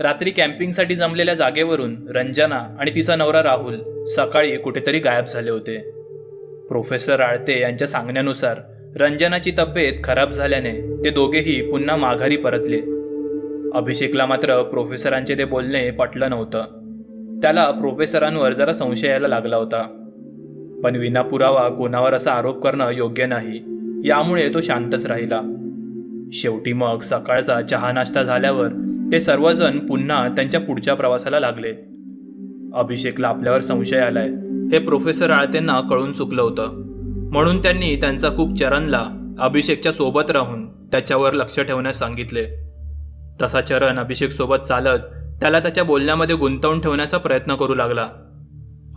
रात्री कॅम्पिंगसाठी जमलेल्या जागेवरून रंजना आणि तिचा नवरा राहुल सकाळी कुठेतरी गायब झाले होते. प्रोफेसर आळते यांच्या सांगण्यानुसार रंजनाची तब्येत खराब झाल्याने ते दोघेही पुन्हा माघारी परतले. अभिषेकला मात्र प्रोफेसरांचे ते बोलणे पटलं नव्हतं. त्याला प्रोफेसरांवर जरा संशय यायला लागला होता. पण विना पुरावा कोणावर असा आरोप करणं योग्य नाही, यामुळे तो शांतच राहिला. शेवटी मग सकाळचा चहा नाश्ता झाल्यावर ते सर्वजण पुन्हा त्यांच्या पुढच्या प्रवासाला लागले. अभिषेकला आपल्यावर संशय आलाय हे प्रोफेसर आळतेंना कळून चुकलं होतं, म्हणून त्यांनी त्यांचा कुक चरणला अभिषेकच्या सोबत राहून त्याच्यावर लक्ष ठेवण्यास सांगितले. तसा चरण अभिषेक सोबत चालत त्याला त्याच्या बोलण्यामध्ये गुंतवून ठेवण्याचा प्रयत्न करू लागला.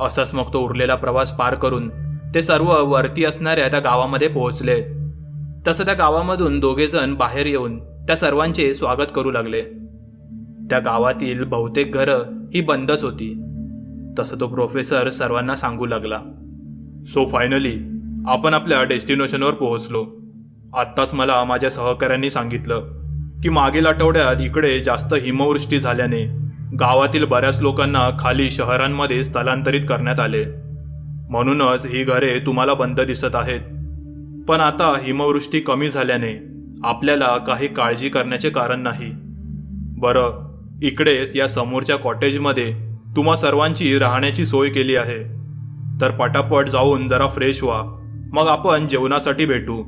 असाच मग तो उरलेला प्रवास पार करून ते सर्व वरती असणाऱ्या त्या गावामध्ये पोहोचले. तसं त्या गावामधून दोघेजण बाहेर येऊन त्या सर्वांचे स्वागत करू लागले. त्या गावातील बहुतेक घरं ही बंदच होती. तसं तो प्रोफेसर सर्वांना सांगू लागला, सो फायनली आपण आपल्या डेस्टिनेशनवर पोहोचलो. आत्ताच मला माझ्या सहकाऱ्यांनी सांगितलं की मागील आठवड्यात इकडे जास्त हिमवृष्टी झाल्याने गावातील बऱ्याच लोकांना खाली शहरांमध्ये स्थलांतरित करण्यात आले. म्हणूनच ही घरे तुम्हाला बंद दिसत आहेत. पण आता हिमवृष्टी कमी झाल्याने आपल्याला काही काळजी करण्याचे कारण नाही. बरं, इकडेच या समोरच्या कॉटेजमध्ये तुम्हा सर्वांची राहण्याची सोय केली आहे. तर पटापट जाऊन जरा फ्रेश व्हा, मग आपण जेवणासाठी भेटू.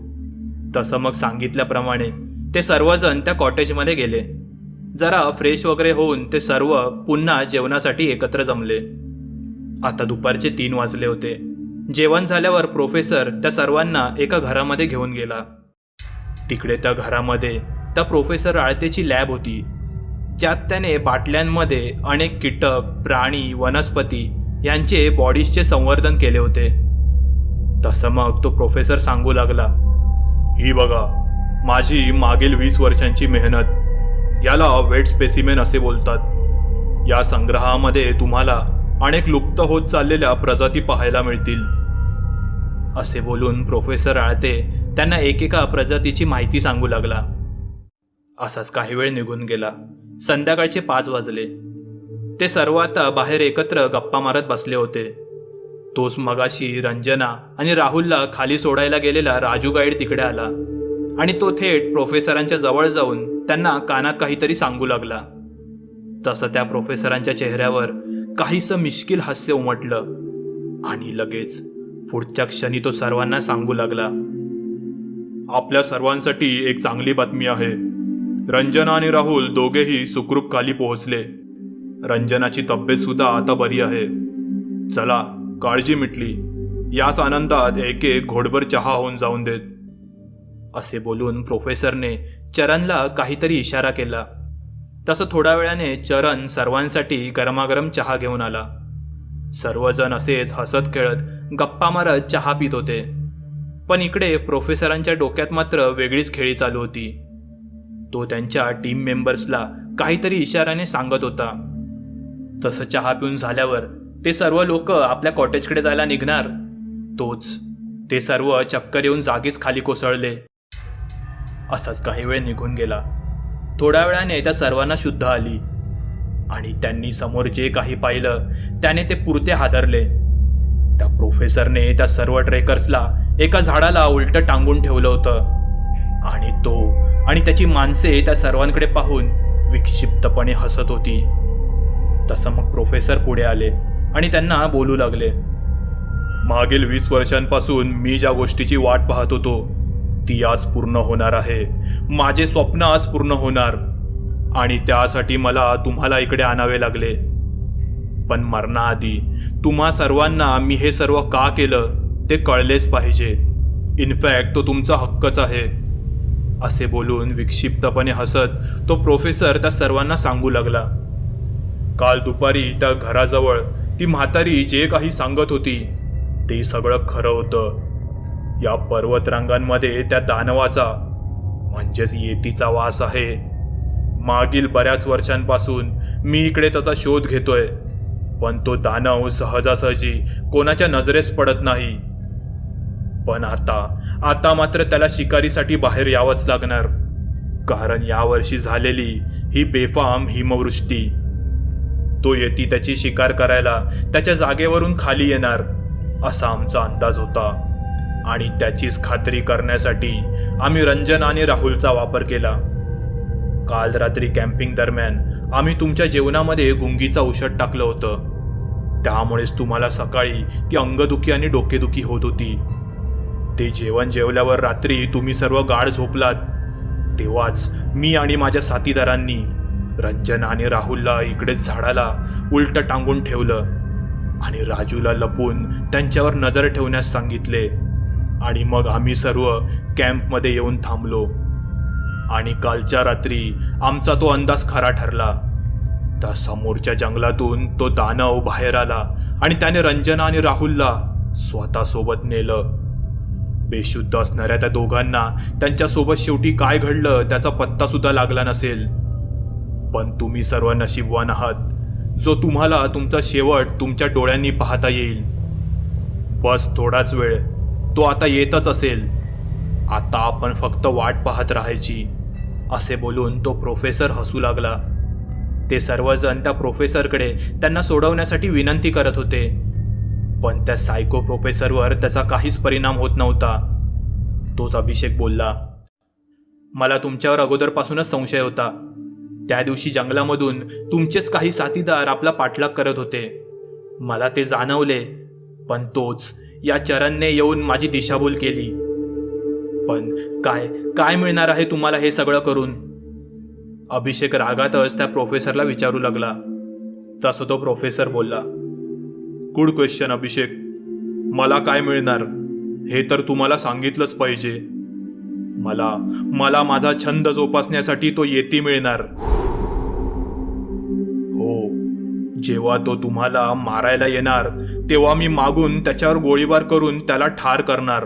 तसं मग सांगितल्याप्रमाणे ते सर्वजण त्या कॉटेजमध्ये गेले. जरा फ्रेश वगैरे होऊन ते सर्व पुन्हा जेवणासाठी एकत्र जमले. आता दुपारचे 3 वाजले होते. जेवण झाल्यावर प्रोफेसर त्या सर्वांना एका घरामध्ये घेऊन गेला. तिकडे त्या घरामध्ये त्या प्रोफेसर आळतेची लॅब होती, ज्यात त्याने बाटल्यांमध्ये अनेक कीटक, प्राणी, वनस्पती यांचे बॉडीजचे संवर्धन केले होते. तसं मग तो प्रोफेसर सांगू लागला, ही बघा माझी मागील 20 वर्षांची मेहनत. याला वेट स्पेसिमेन असे बोलतात. या संग्रहामध्ये तुम्हाला अनेक लुप्त होत चाललेल्या प्रजाती पाहायला मिळतील. असे बोलून प्रोफेसर आळते त्यांना एकेका प्रजातीची माहिती सांगू लागला. असाच काही वेळ निघून गेला. संध्याकाळचे 5 वाजले. ते सर्व आता बाहेर एकत्र गप्पा मारत बसले होते. तोच मगाशी रंजना आणि राहुलला खाली सोडायला गेलेला राजू गाईड तिकडे आला आणि तो थेट प्रोफेसरांच्या जवळ जाऊन त्यांना कानात काहीतरी सांगू लागला. तसं त्या प्रोफेसरांच्या चेहऱ्यावर काहीसं मिश्किल हास्य उमटलं आणि लगेच पुढच्या क्षणी तो सर्वांना सांगू लागला, आपल्या सर्वांसाठी एक चांगली बातमी आहे. रंजना आणि राहुल दोघेही सुखरूप खाली पोहोचले. रंजनाची तब्येत सुद्धा आता बरी आहे. चला, काळजी मिटली. याच आनंदात एक एक घोटभर चहा होऊन जाऊन देत. असे बोलून प्रोफेसरने चरणला काहीतरी इशारा केला. तसं थोड्या वेळाने चरण सर्वांसाठी गरमागरम चहा घेऊन आला. सर्वजण असेच हसत खेळत गप्पा मारत चहा पित होते. पण इकडे प्रोफेसरांच्या डोक्यात मात्र वेगळीच खेळी चालू होती. तो त्यांच्या टीम मेंबर्सला काहीतरी इशाऱ्याने सांगत होता. तसं चहा पिऊन झाल्यावर ते सर्व लोक आपल्या कॉटेजकडे जायला निघणार, तोच ते सर्व चक्कर येऊन जागीच खाली कोसळले. असाच काही वेळ निघून गेला. थोड्या वेळाने त्या सर्वांना शुद्ध आली आणि त्यांनी समोर जे काही पाहिलं त्याने ते पुरते हादरले. त्या प्रोफेसरने त्या सर्व ट्रेकर्सला एका झाडाला उलट टांगून ठेवलं होतं आणि तो आणि त्याची माणसे त्या सर्वांकडे पाहून विक्षिप्तपणे हसत होती. तसं मग प्रोफेसर पुढे आले आणि त्यांना बोलू लागले, मागील 20 वर्षांपासून मी ज्या गोष्टीची वाट पाहत होतो ती आज पूर्ण होणार आहे. माझे स्वप्न आज पूर्ण होणार आणि त्यासाठी मला तुम्हाला इकडे आणावे लागले. पण मरणाआधी तुम्हा सर्वांना मी हे सर्व का केलं ते कळलेच पाहिजे. इनफॅक्ट तो तुमचा हक्कच आहे. असे बोलून विक्षिप्तपणे हसत तो प्रोफेसर त्या सर्वांना सांगू लागला, काल दुपारी त्या घराजवळ ती म्हातारी जे काही सांगत होती ते सगळं खरं होतं. या पर्वतरांगांमध्ये त्या दानवाचा म्हणजेच येतीचा वास आहे. मागील बऱ्याच वर्षांपासून मी इकडे त्याचा शोध घेतोय, पण तो दानव सहजासहजी कोणाच्या नजरेस पडत नाही. पण आता मात्र त्याला शिकारीसाठी बाहेर यावंच लागणार. कारण यावर्षी झालेली ही बेफाम हिमवृष्टी, तो येती त्याची शिकार करायला त्याच्या जागेवरून खाली येणार असा आमचा अंदाज होता. आणि त्याचीच खात्री करण्यासाठी आम्ही रंजन आणि राहुलचा वापर केला. काल रात्री कॅम्पिंग दरम्यान आम्ही तुमच्या जेवणामध्ये गुंगीचं औषध टाकलं होतं. त्यामुळेच तुम्हाला सकाळी ती अंगदुखी आणि डोकेदुखी होत होती. ते जेवण जेवल्यावर रात्री तुम्ही सर्व गाढ झोपलात, तेव्हाच मी आणि माझ्या साथीदारांनी रंजन आणि राहुलला इकडेच झाडाला उलट टांगून ठेवलं आणि राजूला लपून त्यांच्यावर नजर ठेवण्यास सांगितले. आणि मग आम्ही सर्व कॅम्पमध्ये येऊन थांबलो. आणि कालच्या रात्री आमचा तो अंदाज खरा ठरला. त्या समोरच्या जंगलातून तो दानव बाहेर आला आणि त्याने रंजना आणि राहुलला स्वतःसोबत नेलं. बेशुद्ध असणाऱ्या त्या दोघांना त्यांच्यासोबत शेवटी काय घडलं त्याचा पत्ता सुद्धा लागला नसेल. पण तुम्ही सर्व नशीबवान आहात जो तुम्हाला तुमचा शेवट तुमच्या डोळ्यांनी पाहता येईल. बस थोडाच वेळ, तो आता येतच असेल. आता आपण फक्त वाट पाहत राहायची असे बोलून तो प्रोफेसर हसू लागला. ते सर्वजण त्या प्रोफेसरकडे त्यांना सोडवण्यासाठी विनंती करत होते, पण त्या सायको प्रोफेसरवर त्याचा काहीच परिणाम होत नव्हता. तोच अभिषेक बोलला, मला तुमच्यावर अगोदरपासूनच संशय होता. त्या दिवशी जंगलामधून तुमचेच काही साथीदार आपला पाठलाग करत होते. मला ते जाणवले, पण तोच या चरणने येऊन माझी दिशाभूल केली. पण काय काय मिळणार आहे तुम्हाला हे सगळं करून? अभिषेक रागातच त्या प्रोफेसरला विचारू लागला. तसं तो प्रोफेसर बोलला, गुड क्वेश्चन अभिषेक. मला काय मिळणार हे तर तुम्हाला सांगितलंच पाहिजे. मला माझा छंद जोपासण्यासाठी तो येती मिळणार. हो, जेव्हा तो तुम्हाला मारायला येणार तेव्हा मी मागून त्याच्यावर गोळीबार करून त्याला ठार करणार.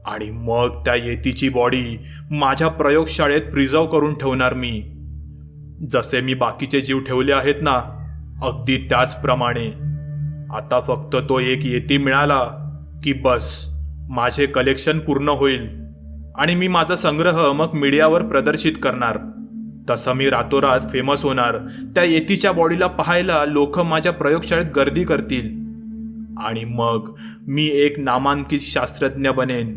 आणि मग त्या येतीची बॉडी माझ्या प्रयोगशाळेत प्रिझर्व करून ठेवणार मी. जसे मी बाकीचे जीव ठेवले आहेत ना, अगदी त्याचप्रमाणे. आता फक्त तो एक येती मिळाला की बस माझे कलेक्शन पूर्ण होईल आणि मी माझा संग्रह मग मीडियावर प्रदर्शित करणार. तसं मी रातोरात फेमस होणार. त्या येतीच्या बॉडीला पाहायला लोक माझ्या प्रयोगशाळेत गर्दी करतील आणि मग मी एक नामांकित शास्त्रज्ञ बनेन.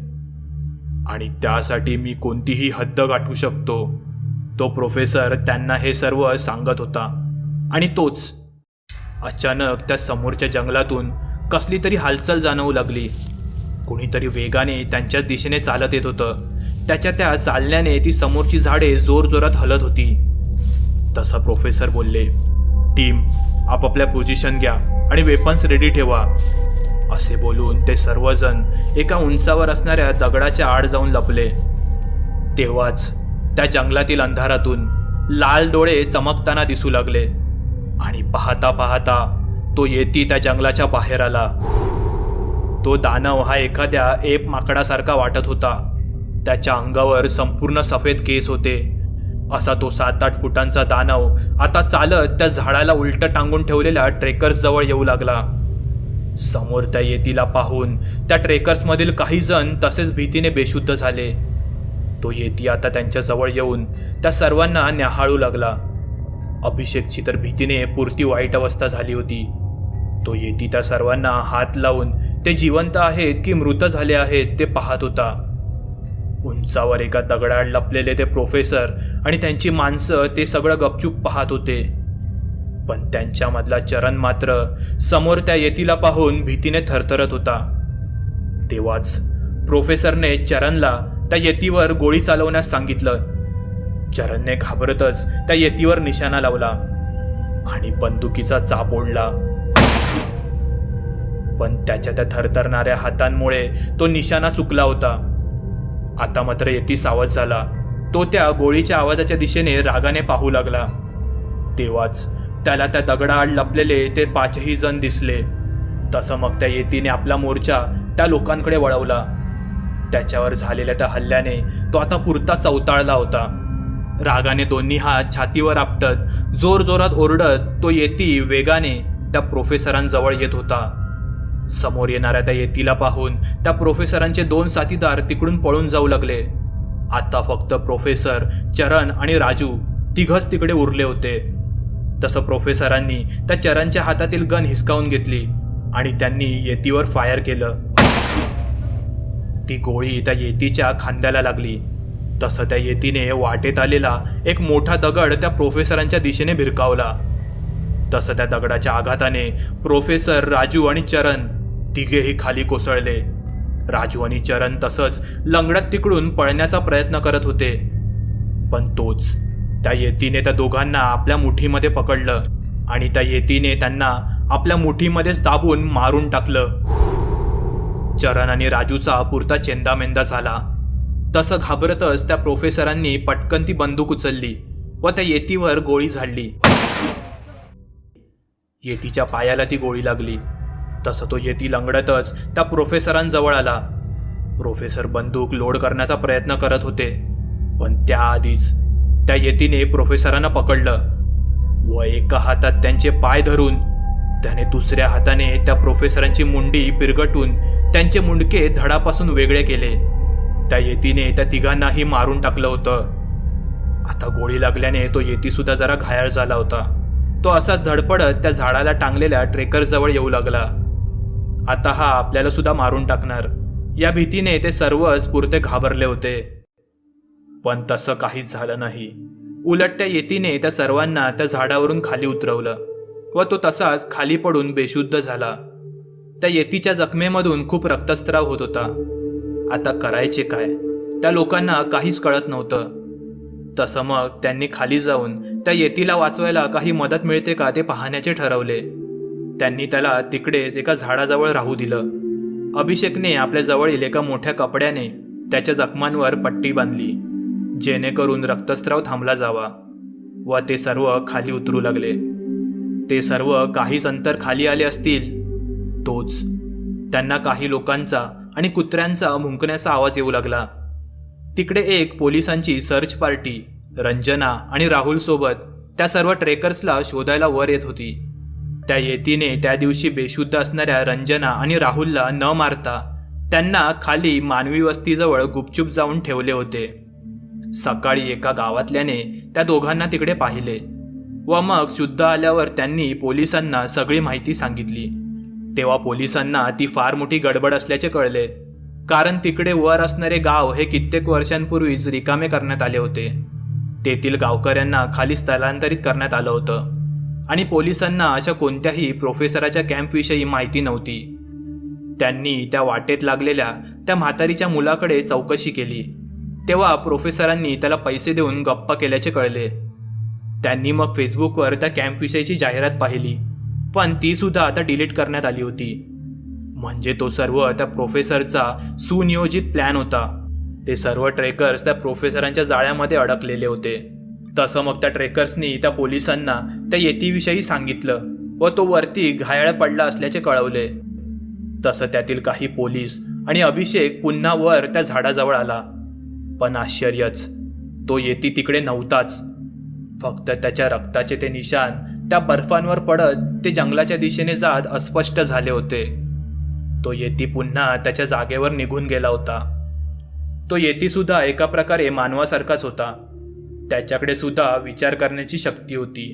आणि त्यासाठी मी कोणतीही हद्द गाठू शकतो. तो प्रोफेसर त्यांना हे सर्व सांगत होता. आणि तोच अचानक त्या समोरच्या जंगलातून कसली तरी हालचाल जाणवू लागली. कोणीतरी वेगाने त्यांच्या दिशेने चालत येत होतं. त्याच्या त्या चालण्याने ती समोरची झाडे जोरजोरात हलत होती. तसा प्रोफेसर बोलले, टीम आपापल्या पोझिशन घ्या आणि वेपन्स रेडी ठेवा. असे बोलून ते सर्वजण एका उंचावर असणाऱ्या दगडाच्या आड जाऊन लपले. तेव्हाच त्या जंगलातील अंधारातून लाल डोळे चमकताना दिसू लागले आणि पाहता पाहता तो येती त्या जंगलाच्या बाहेर आला. तो दानव हा एखाद्या एप माकडासारखा वाटत होता. त्याच्या अंगावर संपूर्ण सफेद केस होते. असा तो 7-8 फुटांचा दानव आता चालत त्या झाडाला उलट टांगून ठेवलेल्या ट्रेकर्स जवळ येऊ लागला. समोर त्या येतीला पाहून त्या ट्रेकर्समधील काही जण तसेच भीतीने बेशुद्ध झाले. तो येती आता त्यांच्या जवळ येऊन त्या सर्वांना न्याहाळू लागला. अभिषेकची तर भीतीने पुरती वाईट अवस्था झाली होती. तो येती त्या सर्वांना हात लावून ते जिवंत आहेत की मृत झाले आहेत ते पाहत होता. उंचावर एका दगडात लपलेले ते प्रोफेसर आणि त्यांची माणसं ते सगळं गपचूप पाहत होते. पण त्यांच्यामधला चरण मात्र समोर त्या येतीला पाहून भीतीने थरथरत होता. तेव्हाच प्रोफेसरने चरणला त्या येतीवर गोळी चालवण्यास सांगितलं. चरणने घाबरतच त्या येतीवर निशाणा लावला आणि बंदुकीचा चाप ओढला. पण त्याच्या त्या थरथरणाऱ्या हातांमुळे तो निशाणा चुकला होता. आता मात्र येती सावध झाला. तो त्या गोळीच्या आवाजाच्या दिशेने रागाने पाहू लागला. तेव्हाच त्याला त्या दगडाआड लपलेले ते 5ही जण दिसले. तसं मग त्या येतीने आपला मोर्चा त्या लोकांकडे वळवला. त्याच्यावर झालेल्या त्या हल्ल्याने तो आता पुरता चवताळला होता. रागाने दोन्ही हात छातीवर आपटत जोरजोरात ओरडत तो येती वेगाने त्या प्रोफेसरांजवळ येत होता. समोर येणाऱ्या त्या येतीला पाहून त्या प्रोफेसरांचे 2 साथीदार तिकडून पळून जाऊ लागले आता फक्त प्रोफेसर, चरण आणि राजू तिघच तिकडे उरले होते. तसं प्रोफेसरांनी त्या चरणच्या हातातील गन हिसकावून घेतली आणि त्यांनी येतीवर फायर केलं. ती गोळी त्या येतीच्या खांद्याला लागली. तसं त्या येतीने वाटेत आलेला एक मोठा दगड त्या प्रोफेसरांच्या दिशेने भिरकावला. तसं त्या दगडाच्या आघाताने प्रोफेसर, राजू आणि चरण तिघेही खाली कोसळले. राजू आणि चरण तसंच लंगडत तिकडून पळण्याचा प्रयत्न करत होते, पण तोच त्या येतीने त्या दोघांना आपल्या मुठीमध्ये पकडलं आणि त्या येतीने त्यांना आपल्या मुठीमध्येच दाबून मारून टाकलं. चरण आणि राजूचा पुरता चेंदामेंदा झाला. तसं घाबरतच त्या प्रोफेसरांनी पटकन ती बंदूक उचलली व त्या येतीवर गोळी झाडली. येतीच्या पायाला ती गोळी लागली. तसं तो येती लंगडतच त्या प्रोफेसरांजवळ आला. प्रोफेसर बंदूक लोड करण्याचा प्रयत्न करत होते, पण त्याआधीच त्या येतीने प्रोफेसरांना पकडलं व एका हातात त्यांचे पाय धरून त्याने दुसऱ्या हाताने त्या प्रोफेसरांची मुंडी पिरगटून त्यांचे मुंडके धडापासून वेगळे केले. त्या येतीने त्या तिघांनाही मारून टाकलं होतं. आता गोळी लागल्याने तो येती सुद्धा जरा घायाळ झाला होता. तो असाच धडपडत त्या झाडाला टांगलेल्या ट्रेकरजवळ येऊ लागला. आता हा आपल्याला सुद्धा मारून टाकणार या भीतीने ते सर्वच पुरते घाबरले होते. पण तसं काहीच झालं नाही. उलट त्या येतीने त्या सर्वांना त्या झाडावरून खाली उतरवलं व तो तसाच खाली पडून बेशुद्ध झाला. त्या येतीच्या जखमेमधून खूप रक्तस्राव होत होता. आता करायचे काय त्या लोकांना काहीच कळत नव्हतं. तसं मग त्यांनी खाली जाऊन त्या येतीला वाचवायला काही मदत मिळते का ते पाहण्याचे ठरवले. त्यांनी त्याला तिकडेच एका झाडाजवळ राहू दिलं. अभिषेकने आपल्या जवळील एका मोठ्या कपड्याने त्याच्या जखमांवर पट्टी बांधली, जेणेकरून रक्तस्राव थांबला जावा, व ते सर्व खाली उतरू लागले. ते सर्व काहीच अंतर खाली आले असतील, तोच त्यांना काही लोकांचा आणि कुत्र्यांचा भुंकण्याचा आवाज येऊ लागला. तिकडे एक पोलिसांची सर्च पार्टी रंजना आणि राहुल सोबत त्या सर्व ट्रेकर्सला शोधायला वर येत होती. त्या येतीने त्या दिवशी बेशुद्ध असणाऱ्या रंजना आणि राहुलला न मारता त्यांना खाली मानवी वस्तीजवळ गुपचूप जाऊन ठेवले होते. सकाळी एका गावातल्याने त्या दोघांना तिकडे पाहिले व मग शुद्ध आल्यावर त्यांनी पोलिसांना सगळी माहिती सांगितली. तेव्हा पोलिसांना ती फार मोठी गडबड असल्याचे कळले, कारण तिकडे वर असणारे गाव हे कित्येक वर्षांपूर्वीच रिकामे करण्यात आले होते. तेथील गावकऱ्यांना खाली स्थलांतरित करण्यात आलं होतं आणि पोलिसांना अशा कोणत्याही प्रोफेसराच्या कॅम्पविषयी माहिती नव्हती. त्यांनी त्या वाटेत लागलेल्या त्या म्हातारीच्या मुलाकडे चौकशी केली. तेव्हा प्रोफेसरांनी त्याला पैसे देऊन गप्पा केल्याचे कळले. त्यांनी मग फेसबुकवर त्या कॅम्पविषयीची जाहिरात पाहिली, पण ती सुद्धा आता डिलीट करण्यात आली होती. म्हणजे तो सर्व त्या प्रोफेसरचा सुनियोजित प्लॅन होता. ते सर्व ट्रेकर्स त्या प्रोफेसरांच्या जाळ्यामध्ये अडकलेले होते. तसं मग त्या ट्रेकर्सनी त्या पोलिसांना त्या येतीविषयी सांगितलं व तो वरती घायाळ पडला असल्याचे कळवले. तसं त्यातील काही पोलीस आणि अभिषेक पुन्हा वर त्या झाडाजवळ आला, पण आश्चर्यच, तो येती तिकडे नव्हताच. फक्त त्याच्या रक्ताचे ते निशाण त्या बर्फांवर पडत ते जंगलाच्या दिशेने जात अस्पष्ट झाले होते. तो येती पुन्हा त्याच्या जागेवर निघून गेला होता. तो येती सुद्धा एका प्रकारे मानवासारखाच होता. त्याच्याकडे सुद्धा विचार करण्याची शक्ती होती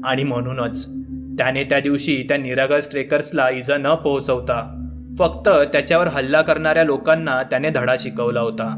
आणि म्हणूनच त्याने त्या दिवशी त्या निरागस ट्रेकर्सला इजा न पोहोचवता फक्त त्याच्यावर हल्ला करणाऱ्या लोकांना त्याने धडा शिकवला होता.